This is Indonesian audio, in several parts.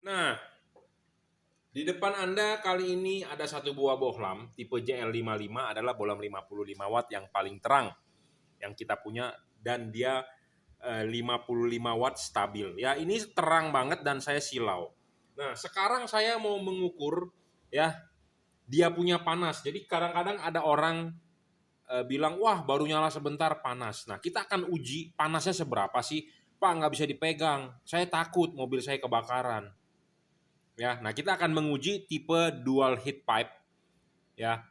Nah, di depan Anda kali ini ada satu buah bohlam tipe JL55 adalah bohlam 55 watt yang paling terang yang kita punya dan dia 55 watt stabil. Ya, ini terang banget dan saya silau. Nah, sekarang saya mau mengukur ya dia punya panas. Jadi kadang-kadang ada orang bilang, wah baru nyala sebentar panas. Nah, kita akan uji panasnya seberapa sih. Pak, nggak bisa dipegang. Saya takut mobil saya kebakaran. Ya, nah kita akan menguji tipe dual heat pipe. Ya,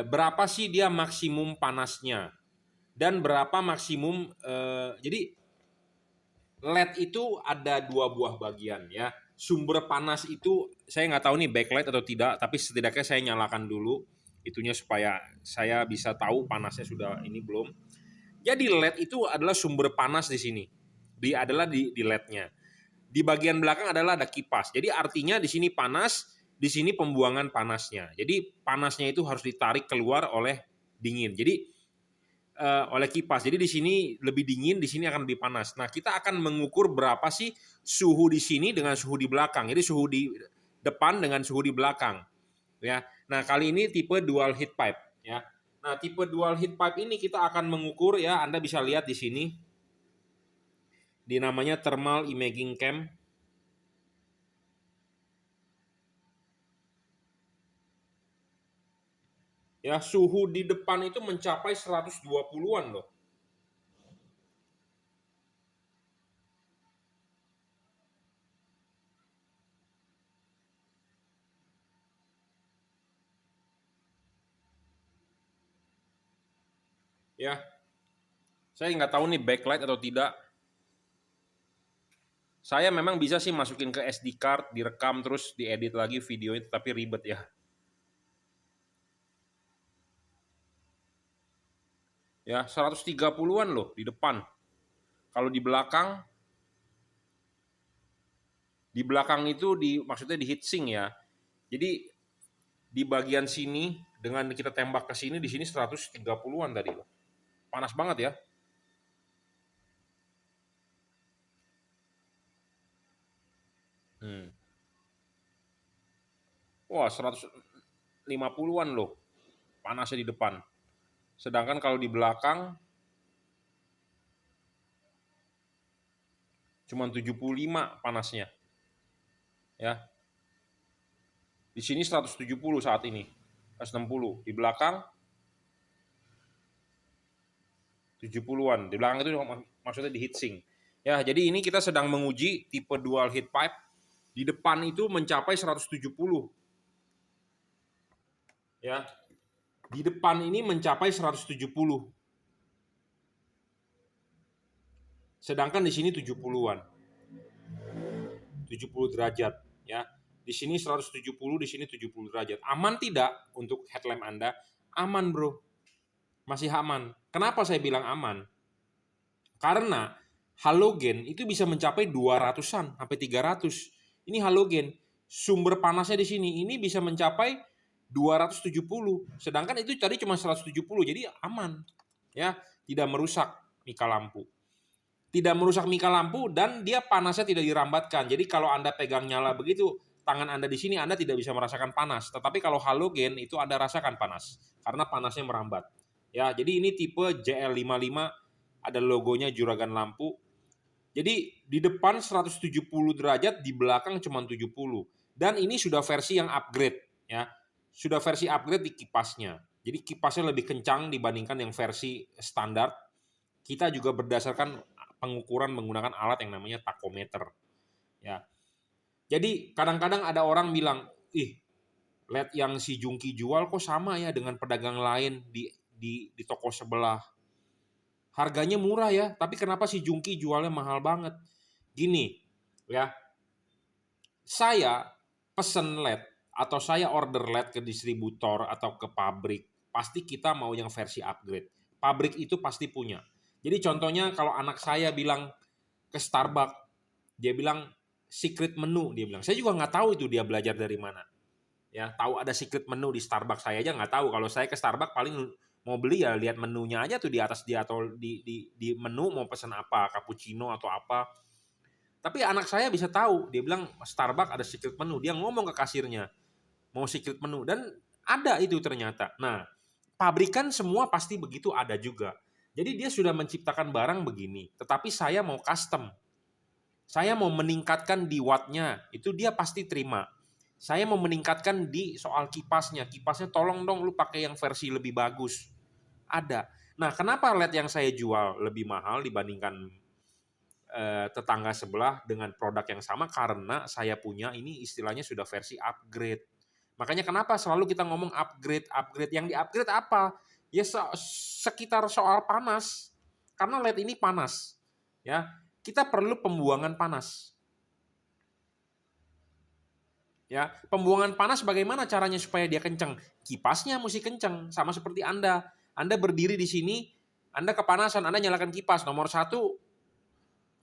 berapa sih dia maksimum panasnya dan berapa maksimum. Jadi LED itu ada dua buah bagian ya. Sumber panas itu saya nggak tahu nih backlight atau tidak, tapi setidaknya saya nyalakan dulu itunya supaya saya bisa tahu panasnya sudah ini belum. Jadi LED itu adalah sumber panas di sini. Di LED-nya. Di bagian belakang adalah ada kipas. Jadi artinya di sini panas, di sini pembuangan panasnya. Jadi panasnya itu harus ditarik keluar oleh dingin. Jadi oleh kipas. Jadi di sini lebih dingin, di sini akan lebih panas. Nah, kita akan mengukur berapa sih suhu di sini dengan suhu di belakang. Jadi suhu di depan dengan suhu di belakang. Ya. Nah, kali ini tipe dual heat pipe. Ya. Nah, tipe dual heat pipe ini kita akan mengukur ya. Anda bisa lihat di sini. Di namanya thermal imaging cam. Ya, suhu di depan itu mencapai 120-an loh. Ya, saya nggak tahu nih backlight atau tidak. Saya memang bisa sih masukin ke SD card, direkam terus diedit lagi videonya, tapi ribet ya. Ya, 130-an loh di depan. Kalau di belakang itu maksudnya di heatsink ya. Jadi di bagian sini dengan kita tembak ke sini, di sini 130-an tadi loh. Panas banget ya. Wah, 150-an loh panasnya di depan. Sedangkan kalau di belakang cuma 75 panasnya. Ya. Di sini 170 saat ini. 160. Di belakang 70-an. Di belakang itu maksudnya di heatsink. Ya, jadi ini kita sedang menguji tipe dual heat pipe. Di depan itu mencapai 170. Ya. Di depan ini mencapai 170. Sedangkan di sini 70-an. 70 derajat, ya. Di sini 170, di sini 70 derajat. Aman tidak untuk headlamp Anda? Aman, Bro. Masih aman. Kenapa saya bilang aman? Karena halogen itu bisa mencapai 200-an sampai 300. Ini halogen. Sumber panasnya di sini ini bisa mencapai 270. Sedangkan itu tadi cuma 170. Jadi aman. Ya, tidak merusak mika lampu. Tidak merusak mika lampu dan dia panasnya tidak dirambatkan. Jadi kalau Anda pegang nyala begitu, tangan Anda di sini Anda tidak bisa merasakan panas. Tetapi kalau halogen itu Anda rasakan panas karena panasnya merambat. Ya, jadi ini tipe JL55, ada logonya juragan lampu. Jadi di depan 170 derajat, di belakang cuma 70. Dan ini sudah versi yang upgrade ya. Sudah versi upgrade di kipasnya. Jadi kipasnya lebih kencang dibandingkan yang versi standar. Kita juga berdasarkan pengukuran menggunakan alat yang namanya tachometer. Ya. Jadi kadang-kadang ada orang bilang, ih LED yang si Jungki jual kok sama ya dengan pedagang lain di toko sebelah. Harganya murah ya, tapi kenapa si Jungki jualnya mahal banget? Gini, ya, saya pesen LED atau saya order LED ke distributor atau ke pabrik, pasti kita mau yang versi upgrade. Pabrik itu pasti punya. Jadi contohnya kalau anak saya bilang ke Starbucks, dia bilang secret menu, dia bilang. Saya juga nggak tahu itu dia belajar dari mana. Ya, tahu ada secret menu di Starbucks, saya aja nggak tahu. Kalau saya ke Starbucks paling mau beli ya lihat menunya aja tuh di atas dia atau di menu mau pesan apa, cappuccino atau apa. Tapi anak saya bisa tahu, dia bilang Starbucks ada secret menu, dia ngomong ke kasirnya mau secret menu dan ada itu ternyata. Nah, pabrikan semua pasti begitu ada juga. Jadi dia sudah menciptakan barang begini, tetapi saya mau custom. Saya mau meningkatkan di wattnya, itu dia pasti terima. Saya mau meningkatkan di soal kipasnya. Kipasnya tolong dong lu pakai yang versi lebih bagus. Ada. Nah, kenapa LED yang saya jual lebih mahal dibandingkan tetangga sebelah dengan produk yang sama? Karena saya punya ini istilahnya sudah versi upgrade. Makanya kenapa selalu kita ngomong upgrade, upgrade. Yang di-upgrade apa? Ya sekitar soal panas. Karena LED ini panas. Ya, kita perlu pembuangan panas. Ya, pembuangan panas bagaimana caranya supaya dia kencang? Kipasnya mesti kencang, sama seperti Anda. Anda berdiri di sini, Anda kepanasan, Anda nyalakan kipas nomor 1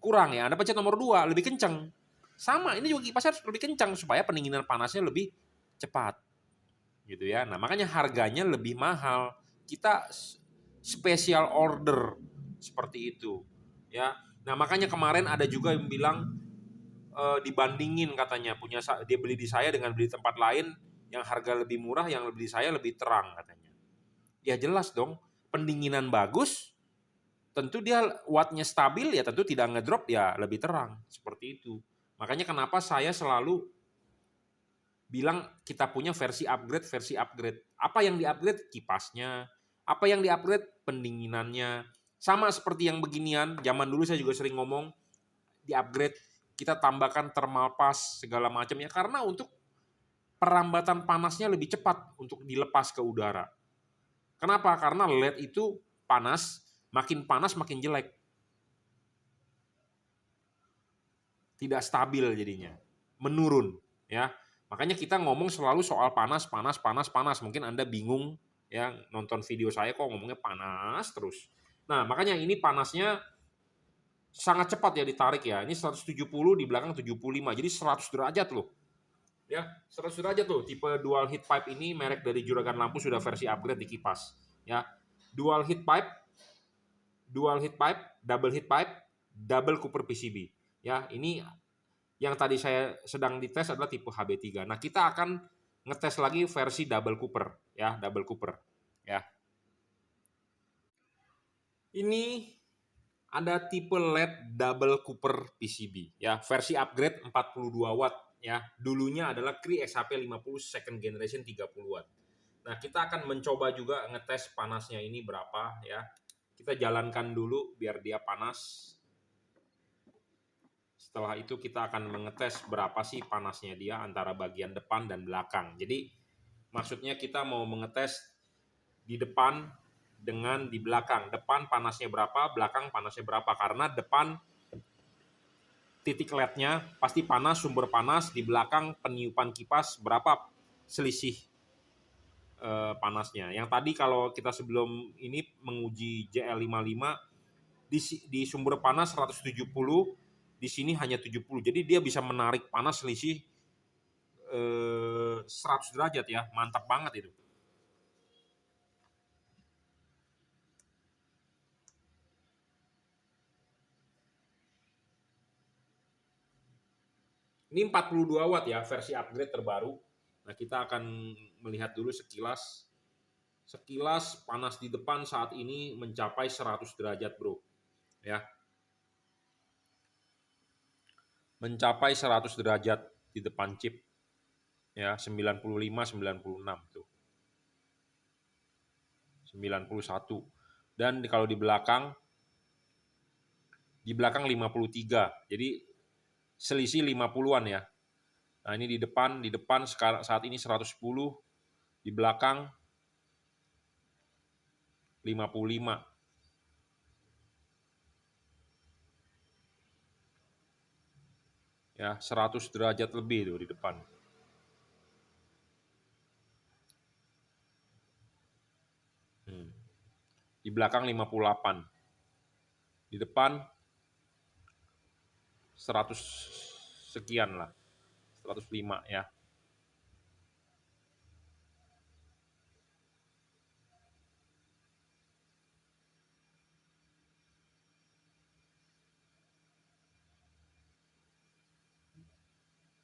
kurang ya, Anda pencet nomor 2 lebih kencang. Sama, ini juga kipasnya harus lebih kencang supaya pendinginan panasnya lebih cepat. Gitu ya. Nah, makanya harganya lebih mahal. Kita special order seperti itu. Ya. Nah, makanya kemarin ada juga yang bilang dibandingin katanya dia beli di saya dengan beli tempat lain yang harga lebih murah, yang beli saya lebih terang katanya. Ya jelas dong, pendinginan bagus, tentu dia wattnya stabil ya tentu tidak ngedrop ya lebih terang seperti itu. Makanya kenapa saya selalu bilang kita punya versi upgrade, versi upgrade. Apa yang di-upgrade? Kipasnya. Apa yang di-upgrade? Pendinginannya. Sama seperti yang beginian, zaman dulu saya juga sering ngomong, di-upgrade, kita tambahkan thermal pass, segala macamnya. Karena untuk perambatan panasnya lebih cepat untuk dilepas ke udara. Kenapa? Karena LED itu panas makin jelek. Tidak stabil jadinya. Menurun. Ya. Makanya kita ngomong selalu soal panas, panas, panas, panas. Mungkin Anda bingung ya nonton video saya kok ngomongnya panas terus. Nah, makanya ini panasnya sangat cepat ya ditarik ya. Ini 170 di belakang 75. Jadi 100 derajat loh. Ya, 100 derajat tuh. Tipe dual heat pipe ini merek dari Juragan Lampu sudah versi upgrade di kipas. Ya. Dual heat pipe, double heat pipe, double cooper PCB. Ya, ini yang tadi saya sedang dites adalah tipe HB3. Nah, kita akan ngetes lagi versi double cooper, ya, double cooper, ya. Ini ada tipe LED double cooper PCB, ya, versi upgrade 42 watt, ya. Dulunya adalah Cree XHP50 second generation 30 watt. Nah, kita akan mencoba juga ngetes panasnya ini berapa, ya. Kita jalankan dulu biar dia panas. Setelah itu kita akan mengetes berapa sih panasnya dia antara bagian depan dan belakang. Jadi maksudnya kita mau mengetes di depan dengan di belakang. Depan panasnya berapa, belakang panasnya berapa. Karena depan titik LED-nya pasti panas, sumber panas. Di belakang peniupan kipas berapa selisih panasnya. Yang tadi kalau kita sebelum ini menguji JL55 di sumber panas 170, di sini hanya 70. Jadi dia bisa menarik panas selisih 100 derajat ya. Mantap banget itu. Ini 42 watt ya, versi upgrade terbaru. Nah, kita akan melihat dulu sekilas. Sekilas panas di depan saat ini mencapai 100 derajat, Bro. Ya. Mencapai 100 derajat di depan chip. Ya, 95 96 tuh. 91. Dan kalau di belakang 53. Jadi selisih 50-an ya. Nah, ini di depan sekarang saat ini 110, di belakang 55. Ya, 100 derajat lebih tuh di depan. Di belakang 58. Di depan 100 sekian lah. 105 ya.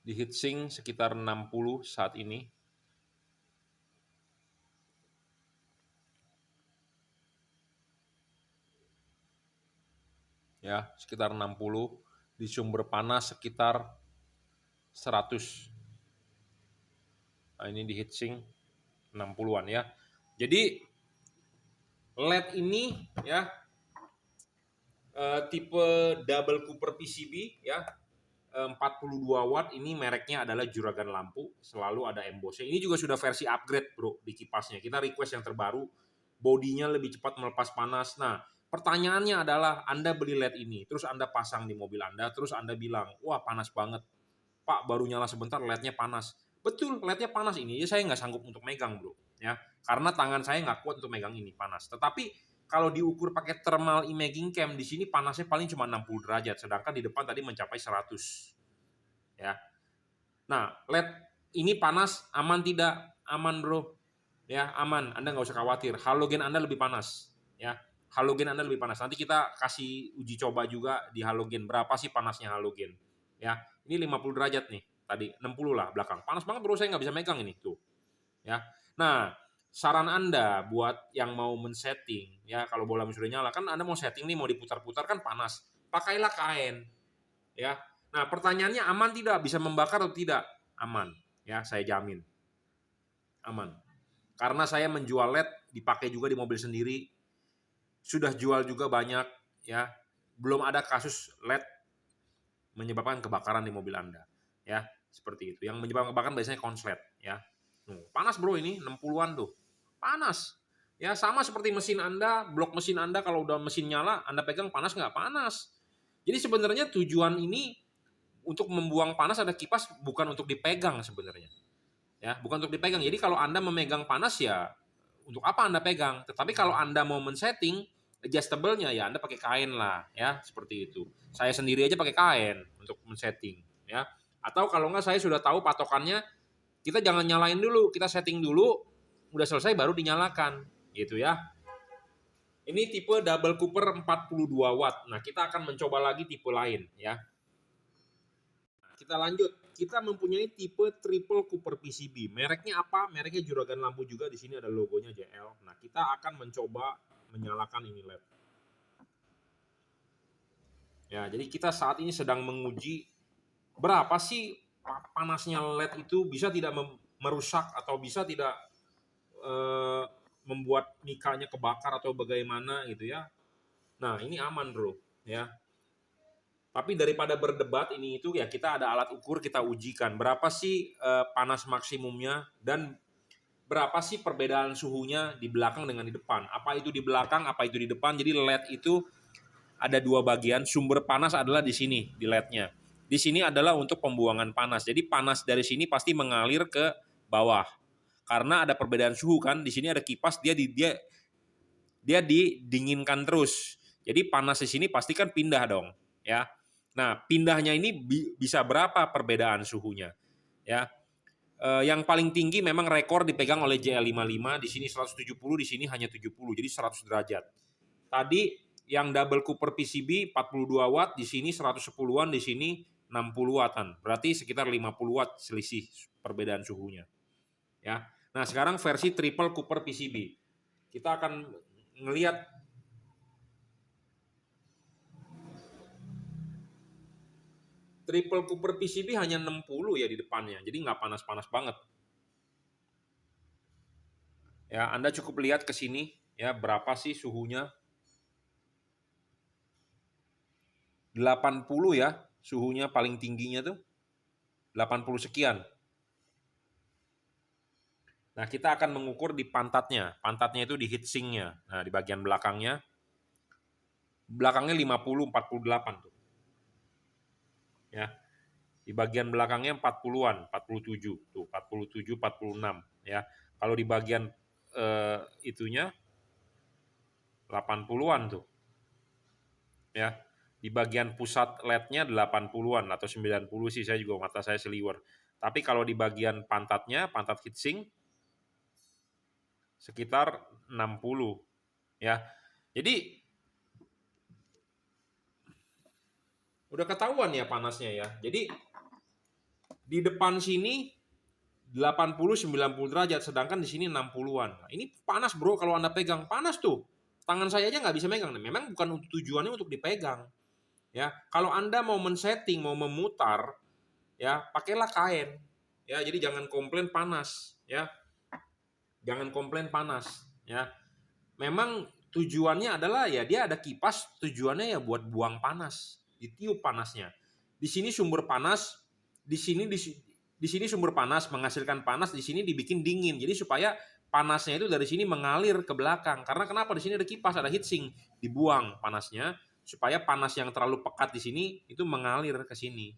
Di heatsink sekitar 60 saat ini. Ya, sekitar 60. Di sumber panas sekitar 100. Nah, ini di heatsink 60-an ya. Jadi LED ini ya tipe double Cooper PCB ya 42 watt, ini mereknya adalah juragan lampu, selalu ada embossnya. Ini juga sudah versi upgrade bro di kipasnya. Kita request yang terbaru, bodinya lebih cepat melepas panas. Nah, pertanyaannya adalah Anda beli LED ini, terus Anda pasang di mobil Anda, terus Anda bilang, wah panas banget. Pak, baru nyala sebentar LED-nya panas. Betul, LED-nya panas ini. Ya, saya nggak sanggup untuk megang bro. Ya, karena tangan saya nggak kuat untuk megang ini, panas. Tetapi kalau diukur pakai thermal imaging cam, di sini panasnya paling cuma 60 derajat, sedangkan di depan tadi mencapai 100. Ya. Nah, LED ini panas, aman tidak? Aman, bro. Ya, aman. Anda nggak usah khawatir. Halogen Anda lebih panas. Ya, halogen Anda lebih panas. Nanti kita kasih uji coba juga di halogen. Berapa sih panasnya halogen? Ya, ini 50 derajat nih. Tadi 60 lah belakang. Panas banget, bro. Saya nggak bisa megang ini tuh. Ya. Nah, saran Anda buat yang mau men-setting, ya kalau bola sudah nyala, kan Anda mau setting nih, mau diputar-putar kan panas. Pakailah kain. Ya. Nah, pertanyaannya aman tidak? Bisa membakar atau tidak? Aman. Ya, saya jamin. Aman. Karena saya menjual LED, dipakai juga di mobil sendiri. Sudah jual juga banyak, ya. Belum ada kasus LED menyebabkan kebakaran di mobil Anda. Ya, seperti itu. Yang menyebabkan kebakaran biasanya konslet, ya. Panas bro ini, 60-an tuh. Panas. Ya, sama seperti mesin Anda, blok mesin Anda kalau udah mesin nyala, Anda pegang panas nggak? Panas. Jadi sebenarnya tujuan ini untuk membuang panas ada kipas, bukan untuk dipegang sebenarnya. Ya, bukan untuk dipegang. Jadi kalau Anda memegang panas ya untuk apa Anda pegang? Tetapi kalau Anda mau men-setting adjustable-nya ya Anda pakai kain lah ya, seperti itu. Saya sendiri aja pakai kain untuk men-setting ya. Atau kalau nggak saya sudah tahu patokannya, kita jangan nyalain dulu, kita setting dulu, udah selesai baru dinyalakan gitu ya. Ini tipe double Cooper 42 watt. Nah, kita akan mencoba lagi tipe lain ya. Kita lanjut. Kita mempunyai tipe triple Cooper PCB. Mereknya apa? Mereknya juragan lampu juga. Di sini ada logonya JL. Nah, kita akan mencoba menyalakan ini LED. Ya, jadi kita saat ini sedang menguji berapa sih panasnya LED itu, bisa tidak merusak atau bisa tidak membuat mikanya kebakar atau bagaimana gitu ya. Nah, ini aman, bro, ya. Tapi daripada berdebat ini itu ya, kita ada alat ukur, kita ujikan berapa sih panas maksimumnya dan berapa sih perbedaan suhunya di belakang dengan di depan. Apa itu di belakang, apa itu di depan. Jadi LED itu ada dua bagian, sumber panas adalah di sini, di LED-nya. Di sini adalah untuk pembuangan panas. Jadi panas dari sini pasti mengalir ke bawah. Karena ada perbedaan suhu kan, di sini ada kipas, dia didinginkan terus. Jadi panas di sini pasti kan pindah dong, ya. Nah, pindahnya ini bisa berapa perbedaan suhunya, ya. Yang paling tinggi memang rekor dipegang oleh JL55, di sini 170, di sini hanya 70, jadi 100 derajat. Tadi yang double Cooper PCB 42 watt, di sini 110-an, di sini 60 wattan. Berarti sekitar 50 watt selisih perbedaan suhunya. Ya. Nah, sekarang versi triple Cooper PCB. Kita akan ngelihat triple Cooper PCB hanya 60 ya di depannya, jadi nggak panas-panas banget. Ya, Anda cukup lihat ke sini ya, berapa sih suhunya? 80 ya, suhunya paling tingginya tuh 80 sekian. Nah, kita akan mengukur di pantatnya. Pantatnya itu di heatsinknya. Nah, di bagian belakangnya. Belakangnya 50, 48 tuh. Ya. Di bagian belakangnya 40-an, 47 tuh, 47, 46 ya. Kalau di bagian itunya 80-an tuh. Ya. Di bagian pusat LED-nya 80-an atau 90 sih, saya juga mata saya seliwer. Tapi kalau di bagian pantatnya, pantat heatsink sekitar 60 ya. Jadi udah ketahuan ya panasnya ya. Jadi Di depan sini 80-90 derajat, sedangkan di sini 60-an. Nah, ini panas bro, kalau Anda pegang, panas tuh. Tangan saya aja nggak bisa megang. Nah, memang bukan tujuannya untuk dipegang. Ya, kalau Anda mau men-setting, mau memutar, ya pakailah kain. Ya, jadi jangan komplain panas. Ya, jangan komplain panas. Ya, memang tujuannya adalah ya dia ada kipas, tujuannya ya buat buang panas, ditiup panasnya. Di sini sumber panas, di sini sumber panas menghasilkan panas, di sini dibikin dingin. Jadi supaya panasnya itu dari sini mengalir ke belakang. Karena kenapa? Di sini ada kipas, ada heatsink, dibuang panasnya supaya panas yang terlalu pekat di sini itu mengalir ke sini.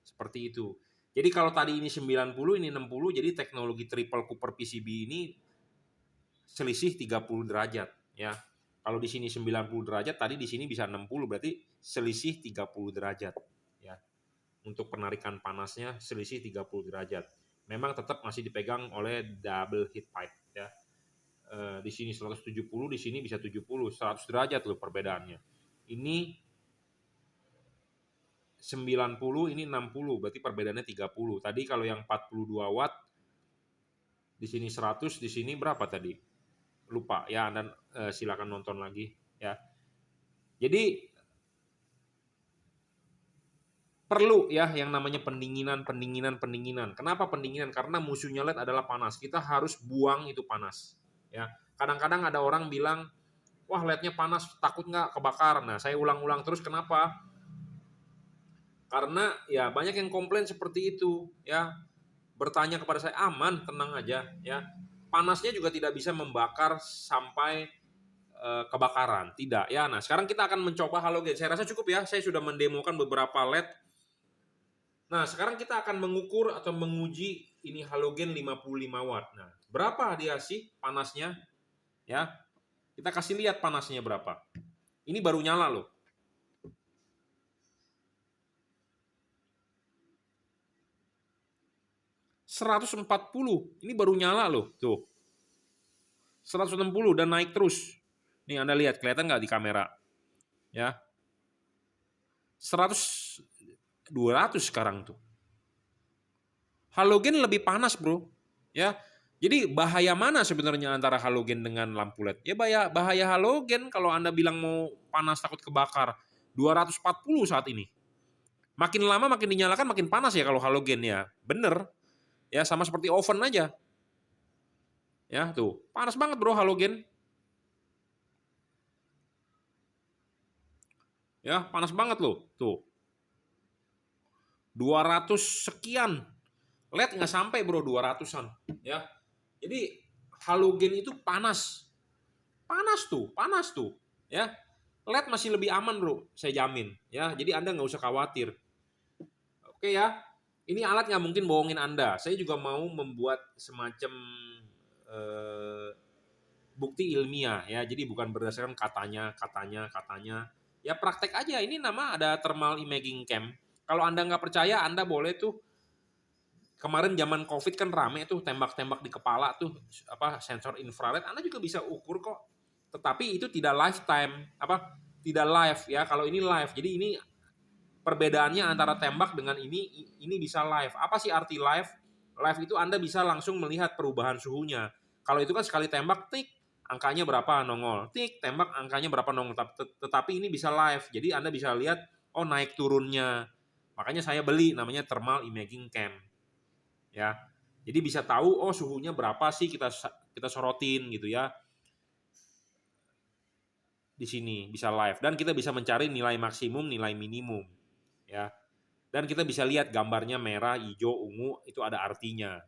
Seperti itu. Jadi kalau tadi ini 90, ini 60, jadi teknologi triple Cooper PCB ini selisih 30 derajat ya. Kalau di sini 90 derajat, tadi di sini bisa 60, berarti selisih 30 derajat ya. Untuk penarikan panasnya selisih 30 derajat. Memang tetap masih dipegang oleh double heat pipe ya. Di sini 170, di sini bisa 70, 100 derajat loh perbedaannya. Ini 90, ini 60, berarti perbedaannya 30. Tadi kalau yang 42 watt di sini 100, di sini berapa tadi? Lupa ya, Anda silakan nonton lagi ya. Jadi perlu ya yang namanya pendinginan. Kenapa pendinginan? Karena musuhnya LED adalah panas. Kita harus buang itu panas ya. Kadang-kadang ada orang bilang, wah LED-nya panas, takut nggak kebakar? Nah, saya ulang-ulang terus, kenapa? Karena ya banyak yang komplain seperti itu ya. Bertanya kepada saya, aman, tenang aja ya. Panasnya juga tidak bisa membakar sampai kebakaran, tidak ya. Nah, sekarang kita akan mencoba halogen. Saya rasa cukup ya, saya sudah mendemokan beberapa LED. Nah, sekarang kita akan mengukur atau menguji ini halogen 55 watt. Nah, berapa dia sih panasnya ya? Kita kasih lihat panasnya berapa. Ini baru nyala loh. ...140, ini baru nyala loh, tuh. 160 dan naik terus. Nih Anda lihat, kelihatan nggak di kamera? Ya. 100, 200 sekarang tuh. Halogen lebih panas, bro. Ya. Jadi bahaya mana sebenarnya antara halogen dengan lampu LED? Ya bahaya halogen kalau Anda bilang mau panas takut kebakar. 240 saat ini. Makin lama makin dinyalakan makin panas ya kalau halogen ya. Bener. Ya sama seperti oven aja. Ya, tuh. Panas banget, bro, halogen. Ya, panas banget loh. Tuh. 200 sekian. LED nggak sampai bro 200-an. Ya. Jadi halogen itu panas. Panas tuh. Ya. LED masih lebih aman bro, saya jamin. Ya, jadi Anda nggak usah khawatir. Oke ya. Ini alat nggak mungkin bohongin Anda. Saya juga mau membuat semacam bukti ilmiah ya. Jadi bukan berdasarkan katanya. Ya praktek aja. Ini nama ada thermal imaging cam. Kalau Anda nggak percaya, Anda boleh tuh. Kemarin zaman COVID kan rame tuh tembak-tembak di kepala tuh apa sensor infrared. Anda juga bisa ukur kok. Tetapi itu tidak lifetime, tidak live ya. Kalau ini live. Jadi ini perbedaannya antara tembak dengan ini bisa live. Apa sih arti live? Live itu Anda bisa langsung melihat perubahan suhunya. Kalau itu kan sekali tembak tik angkanya berapa nongol. Tik tembak angkanya berapa nongol. Tetapi ini bisa live. Jadi Anda bisa lihat oh naik turunnya. Makanya saya beli namanya thermal imaging cam. Ya. Jadi bisa tahu oh suhunya berapa sih kita sorotin gitu ya. Di sini bisa live dan kita bisa mencari nilai maksimum, nilai minimum ya. Dan kita bisa lihat gambarnya merah, hijau, ungu itu ada artinya.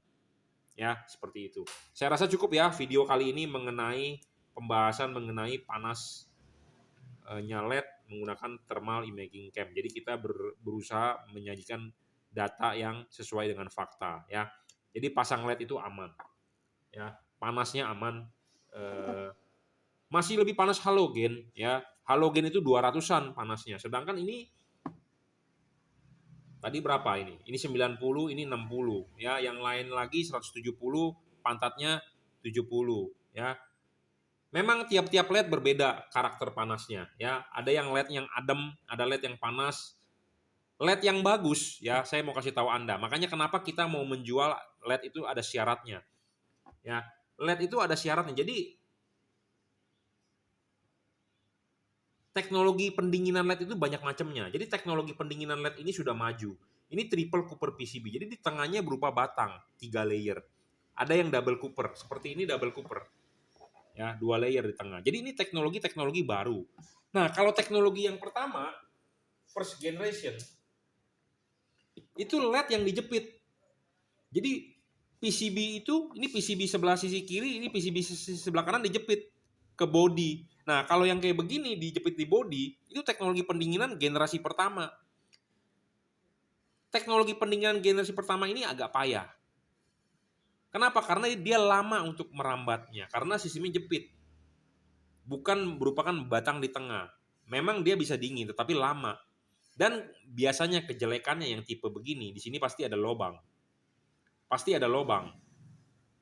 Ya, seperti itu. Saya rasa cukup ya video kali ini mengenai pembahasan mengenai panas LED menggunakan thermal imaging cam. Jadi kita berusaha menyajikan data yang sesuai dengan fakta ya. Jadi pasang LED itu aman. Ya, panasnya aman. Masih lebih panas halogen ya. Halogen itu 200-an panasnya. Sedangkan ini tadi berapa ini? Ini 90, ini 60 ya. Yang lain lagi 170, pantatnya 70 ya. Memang tiap-tiap LED berbeda karakter panasnya ya. Ada yang LED yang adem, ada LED yang panas. LED yang bagus ya, saya mau kasih tahu Anda. Makanya kenapa kita mau menjual LED itu ada syaratnya. Ya, LED itu ada syaratnya. Jadi teknologi pendinginan LED itu banyak macamnya. Jadi teknologi pendinginan LED ini sudah maju. Ini triple cooper PCB. Jadi di tengahnya berupa batang, 3 layer. Ada yang double cooper, seperti ini double cooper. Ya, 2 layer di tengah. Jadi ini teknologi baru. Nah, kalau teknologi yang pertama, first generation, itu LED yang dijepit. Jadi PCB itu, ini PCB sebelah sisi kiri, ini PCB sisi sebelah kanan dijepit ke body. Nah, kalau yang kayak begini dijepit di body, itu teknologi pendinginan generasi pertama. Teknologi pendinginan generasi pertama ini agak payah. Kenapa? Karena dia lama untuk merambatnya, karena sistemnya jepit. Bukan merupakan batang di tengah. Memang dia bisa dingin, tetapi lama. Dan biasanya kejelekannya yang tipe begini, di sini pasti ada lubang. Pasti ada lubang.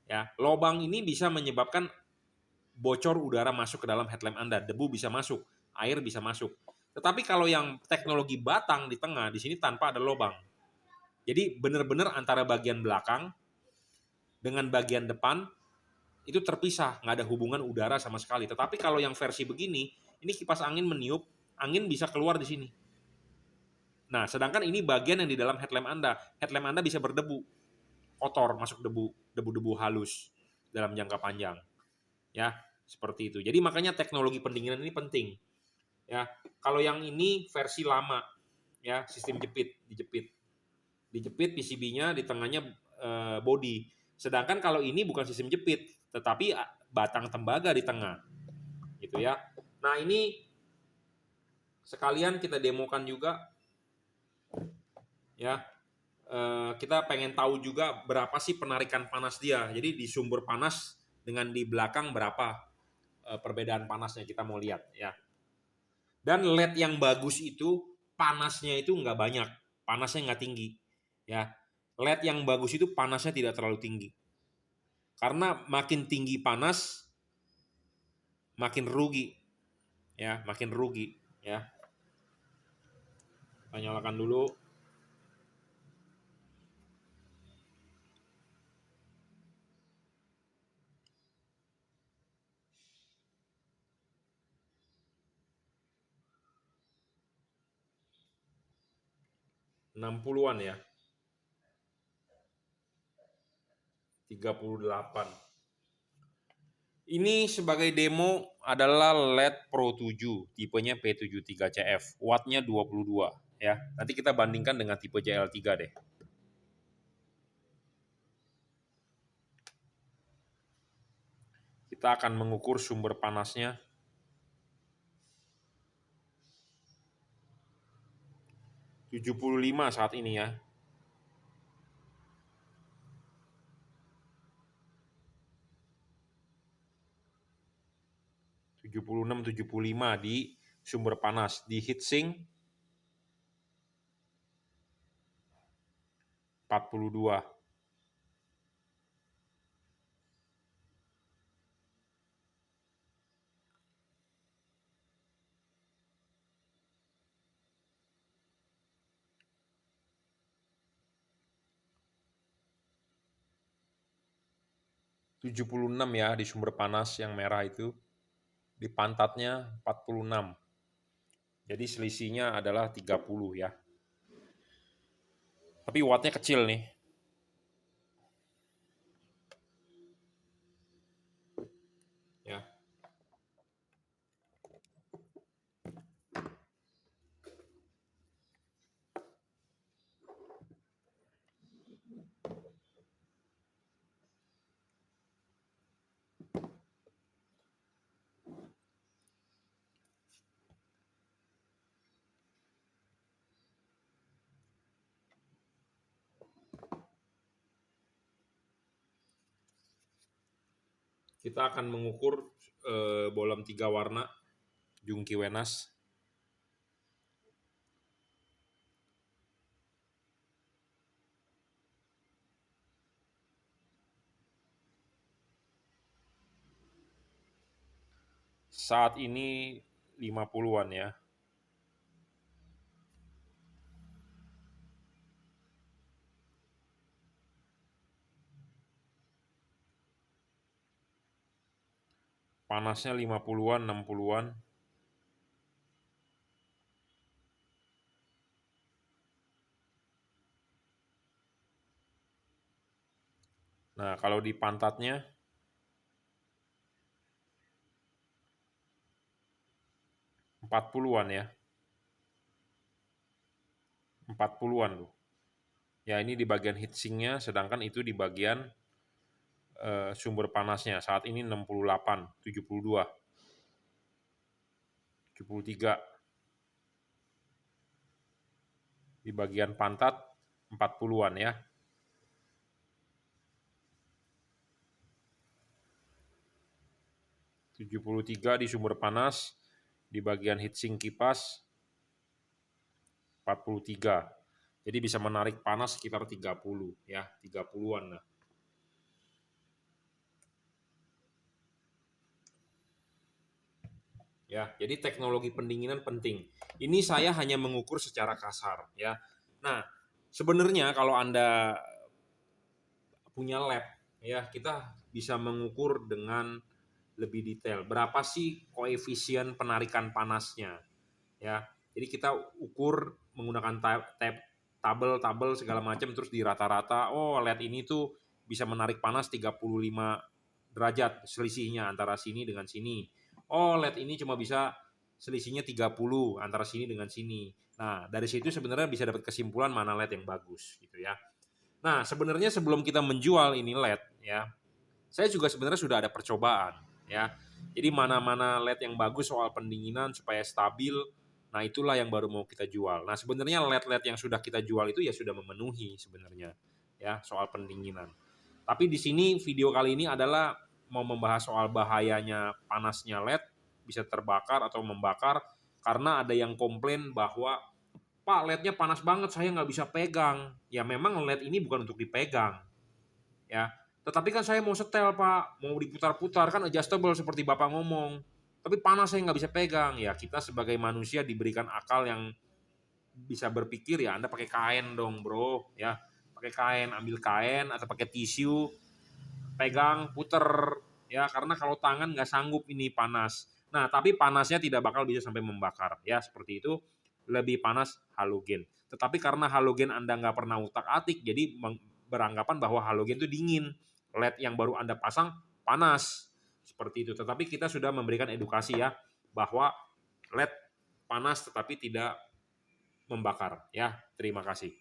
Ya, lubang ini bisa menyebabkan bocor udara masuk ke dalam headlamp Anda, debu bisa masuk, air bisa masuk. Tetapi kalau yang teknologi batang di tengah, di sini tanpa ada lubang. Jadi benar-benar antara bagian belakang dengan bagian depan itu terpisah, nggak ada hubungan udara sama sekali. Tetapi kalau yang versi begini, ini kipas angin meniup, angin bisa keluar di sini. Nah, sedangkan ini bagian yang di dalam headlamp Anda. Headlamp Anda bisa berdebu, kotor, masuk debu, debu-debu halus dalam jangka panjang. Ya, seperti itu. Jadi makanya teknologi pendinginan ini penting. Ya, kalau yang ini versi lama, ya sistem dijepit PCB-nya di tengahnya body. Sedangkan kalau ini bukan sistem jepit, tetapi batang tembaga di tengah, gitu ya. Nah ini sekalian kita demokan juga, ya. Kita pengen tahu juga berapa sih penarikan panas dia. Jadi di sumber panas dengan di belakang berapa perbedaan panasnya kita mau lihat, ya. Dan LED yang bagus itu panasnya itu nggak banyak, panasnya nggak tinggi, ya. LED yang bagus itu panasnya tidak terlalu tinggi, karena makin tinggi panas makin rugi, ya, makin rugi, ya. Kita nyalakan dulu. Enam puluhan ya. 38. Ini sebagai demo adalah LED Pro 7, tipenya P73CF, wattnya 22, ya. Nanti kita bandingkan dengan tipe JL3 deh. Kita akan mengukur sumber panasnya. 75 saat ini ya. 76, 75 di sumber panas. Di heatsink 42. ...76 ya di sumber panas yang merah itu. Di pantatnya 46. Jadi selisihnya adalah 30 ya. Tapi wattnya kecil nih. Ya. Kita akan mengukur bolam 3 warna Junkey Wenas. Saat ini 50-an ya. panasnya 50-an, 60-an. Nah, kalau di pantatnya 40-an ya. 40-an loh. Ya, ini di bagian heatsinknya, sedangkan itu di bagian sumber panasnya. Saat ini 68, 72, 73. Di bagian pantat 40-an ya. 73 di sumber panas, di bagian heatsink kipas 43. Jadi bisa menarik panas sekitar 30 ya, 30-an lah. Ya, jadi teknologi pendinginan penting. Ini saya hanya mengukur secara kasar ya. Nah, sebenarnya kalau Anda punya lab ya, kita bisa mengukur dengan lebih detail. Berapa sih koefisien penarikan panasnya? Ya. Jadi kita ukur menggunakan tabel segala macam, terus di rata-rata, oh LED ini tuh bisa menarik panas 35 derajat selisihnya antara sini dengan sini. Oh, LED ini cuma bisa selisihnya 30 antara sini dengan sini. Nah, dari situ sebenarnya bisa dapat kesimpulan mana LED yang bagus gitu ya. Nah, sebenarnya sebelum kita menjual ini LED ya, saya juga sebenarnya sudah ada percobaan ya. Jadi mana-mana LED yang bagus soal pendinginan supaya stabil, nah itulah yang baru mau kita jual. Nah, sebenarnya LED-LED yang sudah kita jual itu ya sudah memenuhi sebenarnya ya soal pendinginan. Tapi di sini video kali ini adalah mau membahas soal bahayanya panasnya LED bisa terbakar atau membakar karena ada yang komplain bahwa Pak, LED-nya panas banget, saya nggak bisa pegang. Ya memang LED ini bukan untuk dipegang. Ya, tetapi kan saya mau setel Pak, mau diputar-putar, kan adjustable seperti Bapak ngomong. Tapi panas saya nggak bisa pegang. Ya kita sebagai manusia diberikan akal yang bisa berpikir, ya Anda pakai kain dong bro. Ya, pakai kain, ambil kain atau pakai tisu, pegang, puter. Ya, karena kalau tangan nggak sanggup ini panas. Nah, tapi panasnya tidak bakal bisa sampai membakar. Ya, seperti itu. Lebih panas halogen. Tetapi karena halogen Anda nggak pernah utak-atik, jadi beranggapan bahwa halogen itu dingin. LED yang baru Anda pasang panas. Seperti itu. Tetapi kita sudah memberikan edukasi ya, bahwa LED panas tetapi tidak membakar. Ya, terima kasih.